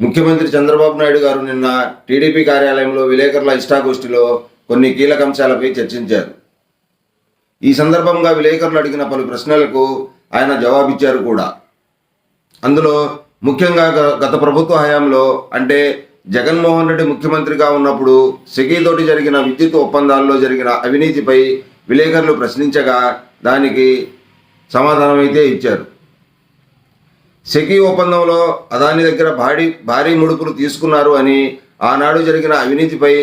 ముఖ్యమంత్రి చంద్రబాబు నాయుడు గారు నిన్న టీడీపీ కార్యాలయంలో విలేకరుల ఇష్టాగోష్ఠిలో కొన్ని కీలక అంశాలపై చర్చించారు. ఈ సందర్భంగా విలేకరులు అడిగిన పలు ప్రశ్నలకు ఆయన జవాబిచ్చారు కూడా. అందులో ముఖ్యంగా గత ప్రభుత్వ హయాంలో అంటే జగన్మోహన్ రెడ్డి ముఖ్యమంత్రిగా ఉన్నప్పుడు సెకీతోటి జరిగిన విద్యుత్ ఒప్పందాల్లో జరిగిన అవినీతిపై విలేకరులు ప్రశ్నించగా దానికి సమాధానం అయితే ఇచ్చారు. సెకీ ఒప్పందంలో అదాని దగ్గర భారీ ముడుపులు తీసుకున్నారు అని, ఆనాడు జరిగిన అవినీతిపై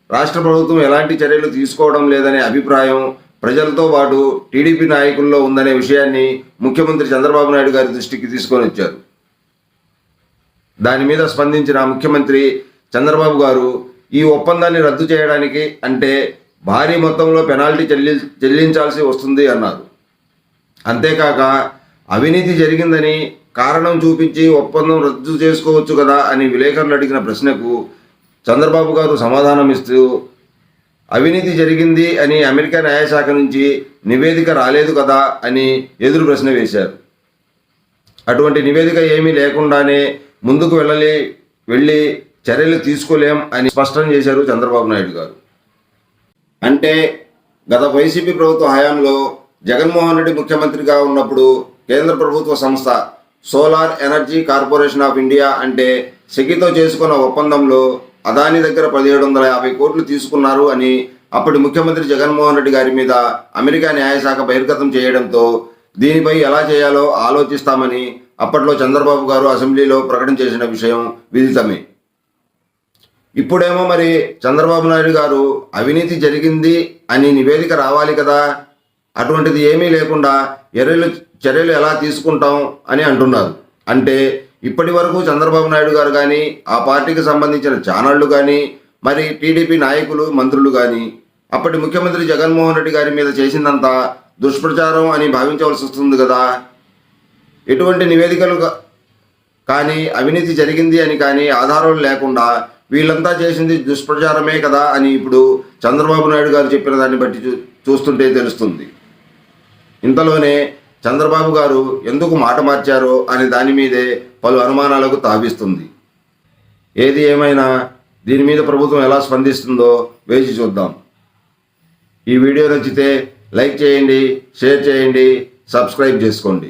రాష్ట్ర ప్రభుత్వం ఎలాంటి చర్యలు తీసుకోవడం లేదనే అభిప్రాయం ప్రజలతో పాటు టీడీపీ నాయకుల్లో ఉందనే విషయాన్ని ముఖ్యమంత్రి చంద్రబాబు నాయుడు గారి దృష్టికి తీసుకొని వచ్చారు. దాని మీద స్పందించిన ముఖ్యమంత్రి చంద్రబాబు గారు ఈ ఒప్పందాన్ని రద్దు చేయడానికి అంటే భారీ మొత్తంలో పెనాల్టీ చెల్లించాల్సి వస్తుంది అన్నారు. అంతేకాక అవినీతి జరిగిందని కారణం చూపించి ఒప్పందం రద్దు చేసుకోవచ్చు కదా అని విలేకరులు అడిగిన ప్రశ్నకు చంద్రబాబు గారు సమాధానం ఇస్తూ అవినీతి జరిగింది అని అమెరికా న్యాయశాఖ నుంచి నివేదిక రాలేదు కదా అని ఎదురు ప్రశ్న వేశారు. అటువంటి నివేదిక ఏమీ లేకుండానే ముందుకు వెళ్ళి చర్యలు తీసుకోలేం అని స్పష్టం చేశారు చంద్రబాబు నాయుడు గారు. అంటే గత వైసీపీ ప్రభుత్వ హయాంలో జగన్మోహన్ రెడ్డి ముఖ్యమంత్రిగా ఉన్నప్పుడు కేంద్ర ప్రభుత్వ సంస్థ solar energy corporation of India అంటే సెకీతో చేసుకున్న ఒప్పందంలో అదాని దగ్గర 1750 కోట్లు తీసుకున్నారు అని అప్పటి ముఖ్యమంత్రి జగన్మోహన్ రెడ్డి గారి మీద అమెరికా న్యాయశాఖ బహిర్గతం చేయడంతో దీనిపై ఎలా చేయాలో ఆలోచిస్తామని అప్పట్లో చంద్రబాబు గారు అసెంబ్లీలో ప్రకటన చేసిన విషయం విదితమే. ఇప్పుడేమో మరి చంద్రబాబు నాయుడు గారు అవినీతి జరిగింది అని నివేదిక రావాలి కదా, అటువంటిది ఏమీ లేకుండా చర్యలు ఎలా తీసుకుంటాం అని అంటున్నారు. అంటే ఇప్పటి వరకు చంద్రబాబు నాయుడు గారు కానీ, ఆ పార్టీకి సంబంధించిన ఛానళ్లు కానీ, మరి టీడీపీ నాయకులు మంత్రులు కానీ అప్పటి ముఖ్యమంత్రి జగన్మోహన్ రెడ్డి గారి మీద చేసిందంతా దుష్ప్రచారం అని భావించవలసి వస్తుంది కదా. ఎటువంటి నివేదికలు కానీ, అవినీతి జరిగింది అని కానీ ఆధారాలు లేకుండా వీళ్ళంతా చేసింది దుష్ప్రచారమే కదా అని ఇప్పుడు చంద్రబాబు నాయుడు గారు చెప్పిన దాన్ని బట్టి చూస్తుంటే తెలుస్తుంది. ఇంతలోనే చంద్రబాబు గారు ఎందుకు మాట మార్చారో అనే దాని మీదే పలు అనుమానాలకు తావిస్తుంది. ఏది ఏమైనా దీని మీద ప్రభుత్వం ఎలా స్పందిస్తుందో వేచి చూద్దాం. ఈ వీడియో నచ్చితే లైక్ చేయండి, షేర్ చేయండి, సబ్స్క్రైబ్ చేసుకోండి.